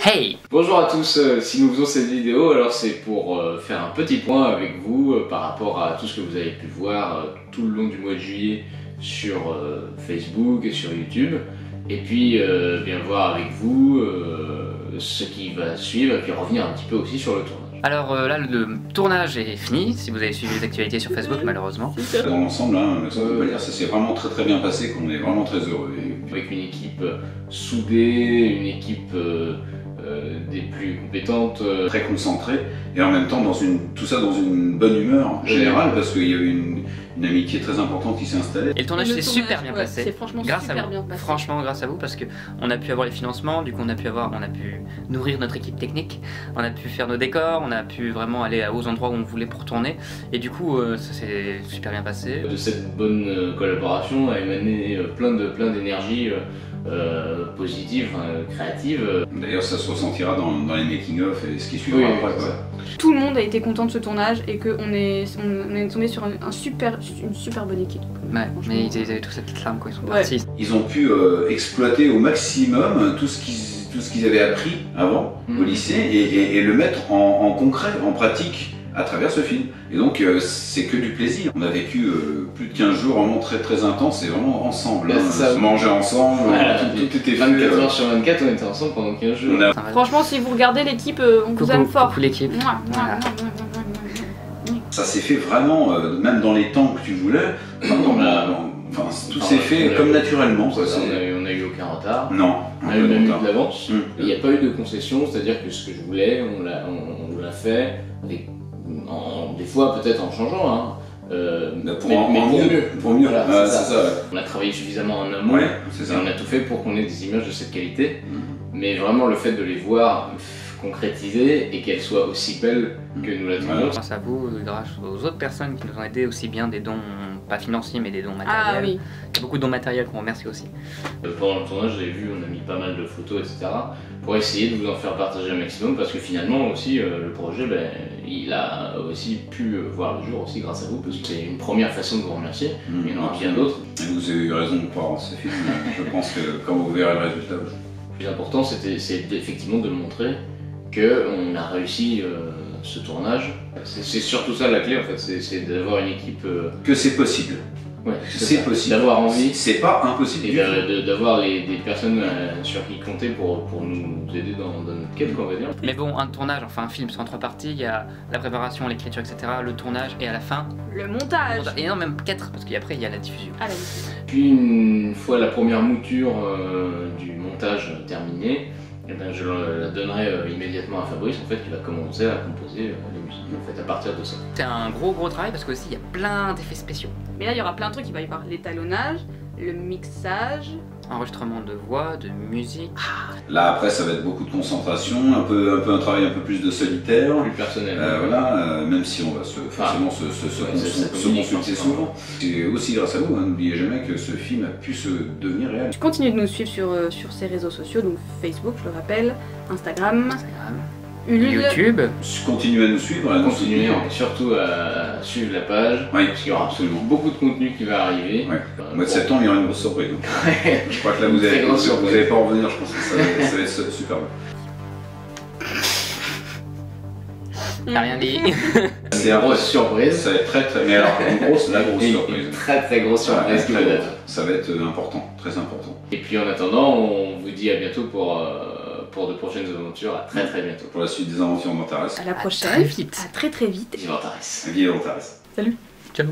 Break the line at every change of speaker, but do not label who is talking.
Hey! Bonjour à tous, si nous faisons cette vidéo, alors c'est pour faire un petit point avec vous par rapport à tout ce que vous avez pu voir tout le long du mois de juillet sur Facebook et sur YouTube, et puis bien voir avec vous ce qui va suivre, et puis revenir un petit peu aussi sur le tournage. Alors là, le tournage est fini, si vous avez suivi les actualités sur Facebook malheureusement.
Dans l'ensemble, hein, ça peut pas dire, ça s'est vraiment très bien passé, qu'on est vraiment très heureux.
Avec une équipe soudée, une équipe des plus compétentes,
très concentrée, et en même temps tout ça dans une bonne humeur générale, parce qu'il y a eu une amitié très importante qui s'est installée.
Et le tournage s'est super bien passé.
C'est franchement
grâce
super
à vous.
Bien passé.
Franchement, grâce à vous, parce que on a pu avoir les financements, du coup on a pu nourrir notre équipe technique, on a pu faire nos décors, on a pu vraiment aller aux endroits où on voulait pour tourner, et du coup ça s'est super bien passé. De cette bonne collaboration a émané plein d'énergie positive, créative.
D'ailleurs ça se ressentira dans les making-of et ce qui suivra après.
Tout le monde a été content de ce tournage et qu'on est tombé sur une super bonne équipe.
Ouais, mais ils avaient tous cette petite larme quand ils sont partis.
Ils ont pu exploiter au maximum tout ce qu'ils avaient appris avant au lycée et le mettre en concret, en pratique, à travers ce film. Et donc c'est que du plaisir. On a vécu plus de 15 jours vraiment très intenses et vraiment ensemble. On mangeait ensemble,
voilà,
tout était
24 heures sur 24, on était ensemble pendant 15 jours.
Franchement, si vous regardez l'équipe, on vous aime fort.
Coucou l'équipe.
Ça s'est fait vraiment, même dans les temps que tu voulais, tout s'est fait comme naturellement.
On n'a eu aucun retard.
Non.
On a eu même de l'avance. Il n'y a pas eu de concession, c'est-à-dire que ce que je voulais, on l'a fait, des fois peut-être en changeant, hein.
Pour mieux.
Voilà,
c'est
ça.
ça.
On a travaillé suffisamment en amont,
et
on a tout fait pour qu'on ait des images de cette qualité, mais vraiment le fait de les voir concrétisées et qu'elles soient aussi belles que nous l'attendions. Grâce à vous, grâce aux autres personnes qui nous ont aidés, aussi bien des dons, pas financiers, mais des dons matériels.
Ah oui.
Il y a beaucoup de dons matériels qu'on remercie aussi. Pendant le tournage, j'avais vu, on a mis pas mal de photos, etc. pour essayer de vous en faire partager un maximum, parce que finalement aussi, le projet, il a aussi pu voir le jour aussi grâce à vous, parce que c'est une première façon de vous remercier, mais il y en aura bien d'autres.
Et vous avez eu raison de croire en ce film. Je pense que quand vous verrez le résultat.
Le plus important, c'est effectivement de montrer qu'on a réussi ce tournage. C'est surtout ça la clé en fait, c'est d'avoir une équipe...
Que c'est possible.
Ouais,
c'est possible.
D'avoir envie.
C'est pas impossible.
Et d'avoir des personnes sur qui compter pour nous aider dans notre quête, on va dire. Mais bon, un tournage, enfin un film, c'est en 3 parties. Il y a la préparation, l'écriture, etc., le tournage et à la fin...
Le montage.
Et non, même 4, parce qu'après il y a la diffusion.
Ah, la diffusion.
Puis une fois la première mouture du montage terminée, eh ben, je la donnerai immédiatement à Fabrice en fait, qui va commencer à composer les musiques en fait, à partir de ça. C'est un gros travail parce qu'aussi il y a plein d'effets spéciaux.
Mais là il y aura plein de trucs, il va y avoir l'étalonnage, le mixage,
enregistrement de voix, de musique.
Là après ça va être beaucoup de concentration, un travail un peu plus de solitaire.
Plus personnel.
Même si on va forcément se consulter souvent. C'est aussi grâce à vous, hein, n'oubliez jamais que ce film a pu se devenir réel.
Continuez de nous suivre sur ces réseaux sociaux, donc Facebook je le rappelle, Instagram.
YouTube.
Continuez à nous suivre,
continuez surtout à suivre la page, parce qu'il y aura absolument beaucoup de contenu qui va arriver.
Au mois de septembre, il y aura une grosse surprise. Je crois que là, vous n'allez pas en revenir, je pense que ça va être super bon.
T'as rien dit. C'est une grosse surprise.
Ça va être mais alors, la grosse surprise.
Une très grosse surprise qui va être.
Ça va être important, très important.
Et puis en attendant, on vous dit à bientôt pour de prochaines aventures, à très bientôt.
Pour la suite des aventures d'Antares.
À la prochaine.
À très vite.
À très vite.
Vive Antares.
Vive Antares.
Salut.
Ciao.